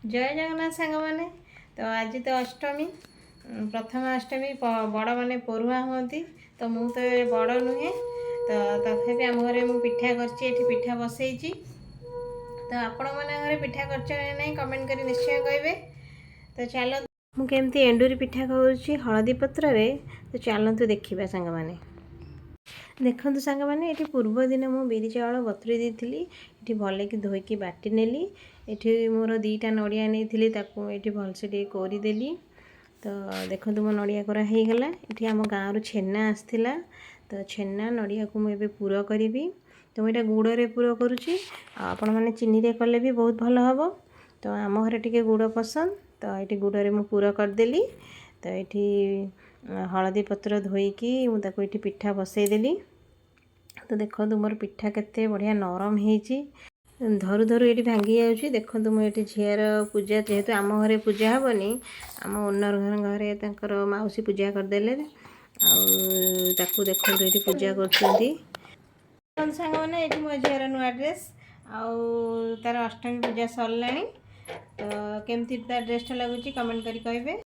जय जगन्नाथ सांग मैंने तो आज तो अष्टमी प्रथम अष्टमी बड़ मैंने पढ़ुआ हमें तो मु तो बड़ नुहे तो तथापि आम घर मुझे पिठा कर पिठा बसई तो आपण मैंने घर पिठा कर कमेंट कर निश्चय कहे। तो चलो मुझे एंडूरी पिठा खाऊँ हलदी पत्र रे तो चलतु देखा सांग मैंने देखु सांग मैंने ये पूर्व दिन मु बिरी चाउल बतुरी देती ये भल कि धोईकी बाटी नेली ये मोर दीटा नड़िया नहीं ये भलसे टे कोरीदेली तो देखो मो नड़िया कोरा हो गला ये आम गाँव छेना आसला तो छेना नड़िया को मुझे पुर करी तो मुझे गुड़े पुर करुँची आपण मैंने चीनी रे कले भी बहुत भल हम तो आम घर टे गुड़ पसंद तो ये गुड़े मुझे पुर करदेली तो ये हलदी पत्र धोईकी मुझे पिठा बसईदेली तो देखो मोर पिठा केते बढ़िया नरम होईची धरु धरु ये भांगी जाऊँगी देखो मुझे झीर पूजा जेहेतु आम घरे पूजा हेनी आम ओनर घरे तर मौसी पूजा करदे आकू देखो ये पूजा कर सांग मैंने ये मो झीर नुआ ड्रेस आउ तार अष्टमी पूजा सरला तो केमती तार ड्रेसटा लगुच कमेंट करें।